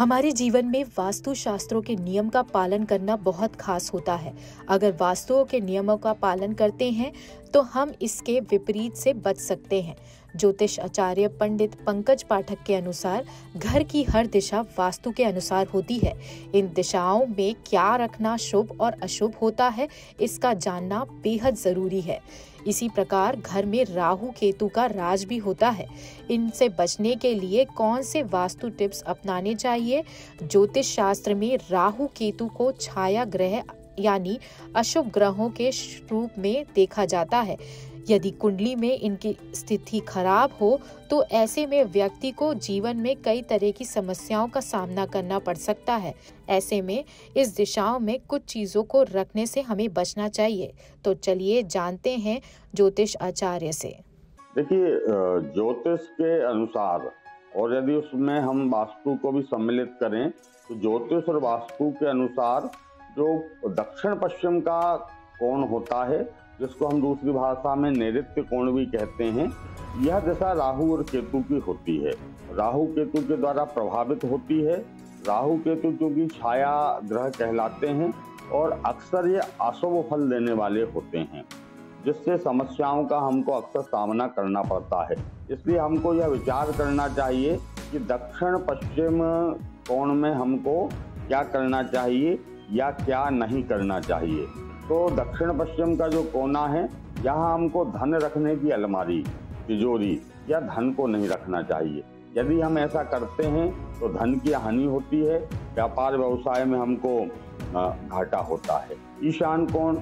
हमारे जीवन में वास्तु शास्त्रों के नियम का पालन करना बहुत खास होता है। अगर वास्तुओं के नियमों का पालन करते हैं तो हम इसके विपरीत से बच सकते हैं। ज्योतिष आचार्य पंडित पंकज पाठक के अनुसार घर की हर दिशा वास्तु के अनुसार होती है। इन दिशाओं में क्या रखना शुभ और अशुभ होता है, इसका जानना बेहद जरूरी है। इसी प्रकार घर में राहु केतु का राज भी होता है। इनसे बचने के लिए कौन से वास्तु टिप्स अपनाने चाहिए? ज्योतिष शास्त्र में राहु केतु को छाया ग्रह यानी अशुभ ग्रहों के रूप में देखा जाता है। यदि कुंडली में इनकी स्थिति खराब हो तो ऐसे में व्यक्ति को जीवन में कई तरह की समस्याओं का सामना करना पड़ सकता है। ऐसे में इस दिशाओं में कुछ चीजों को रखने से हमें बचना चाहिए। तो चलिए जानते हैं ज्योतिष आचार्य से। देखिए, ज्योतिष के अनुसार और यदि उसमें हम वास्तु को भी सम्मिलित करें तो ज्योतिष और वास्तु के अनुसार जो दक्षिण पश्चिम का कोण होता है, जिसको हम दूसरी भाषा में नैऋत्य कोण भी कहते हैं, यह दिशा राहु और केतु की होती है। राहु केतु के द्वारा प्रभावित होती है। राहु केतु क्योंकि छाया ग्रह कहलाते हैं और अक्सर ये अशुभ फल देने वाले होते हैं, जिससे समस्याओं का हमको अक्सर सामना करना पड़ता है। इसलिए हमको यह विचार करना चाहिए कि दक्षिण पश्चिम कोण में हमको क्या करना चाहिए या क्या नहीं करना चाहिए। तो दक्षिण पश्चिम का जो कोना है, यहाँ हमको धन रखने की अलमारी, तिजोरी या धन को नहीं रखना चाहिए। यदि हम ऐसा करते हैं तो धन की हानि होती है, व्यापार व्यवसाय में हमको घाटा होता है। ईशान कोण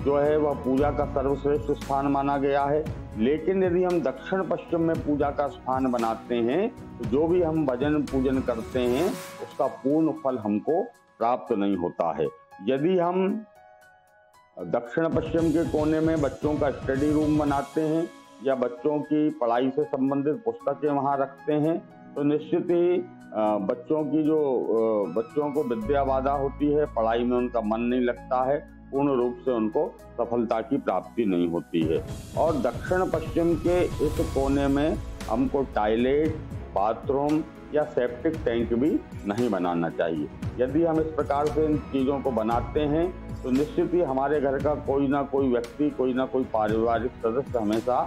जो है वह पूजा का सर्वश्रेष्ठ स्थान माना गया है, लेकिन यदि हम दक्षिण पश्चिम में पूजा का स्थान बनाते हैं तो जो भी हम भजन पूजन करते हैं उसका पूर्ण फल हमको प्राप्त नहीं होता है। यदि हम दक्षिण पश्चिम के कोने में बच्चों का स्टडी रूम बनाते हैं या बच्चों की पढ़ाई से संबंधित पुस्तकें वहां रखते हैं तो निश्चित ही बच्चों को विद्या बाधा होती है, पढ़ाई में उनका मन नहीं लगता है, पूर्ण रूप से उनको सफलता की प्राप्ति नहीं होती है। और दक्षिण पश्चिम के इस कोने में हमको टॉयलेट, बाथरूम या सेप्टिक टैंक भी नहीं बनाना चाहिए। यदि हम इस प्रकार से इन चीज़ों को बनाते हैं तो निश्चित ही हमारे घर का कोई ना कोई व्यक्ति, कोई ना कोई पारिवारिक सदस्य हमेशा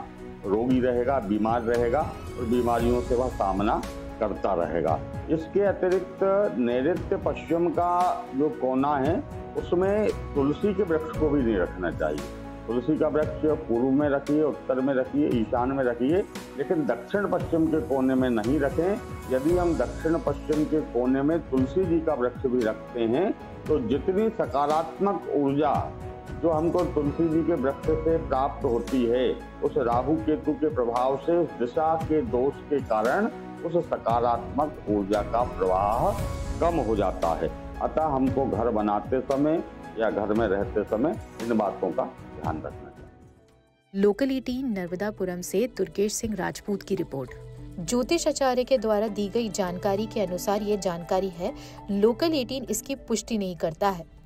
रोगी रहेगा, बीमार रहेगा और बीमारियों से वह सामना करता रहेगा। इसके अतिरिक्त नैऋत्य पश्चिम का जो कोना है उसमें तुलसी के वृक्ष को भी नहीं रखना चाहिए। तुलसी का वृक्ष पूर्व में रखिए, उत्तर में रखिए, ईशान में रखिए, लेकिन दक्षिण पश्चिम के कोने में नहीं रखें। यदि हम दक्षिण पश्चिम के कोने में तुलसी जी का वृक्ष भी रखते हैं तो जितनी सकारात्मक ऊर्जा जो हमको तुलसी जी के वृक्ष से प्राप्त होती है, उस राहु केतु के प्रभाव से, उस दिशा के दोष के कारण उस सकारात्मक ऊर्जा का प्रवाह कम हो जाता है। अतः हमको घर बनाते समय या घर में रहते समय इन बातों का ध्यान रखना चाहिए। लोकल 18 नर्मदापुरम से दुर्गेश सिंह राजपूत की रिपोर्ट। ज्योतिष आचार्य के द्वारा दी गई जानकारी के अनुसार ये जानकारी है। लोकल 18 इसकी पुष्टि नहीं करता है।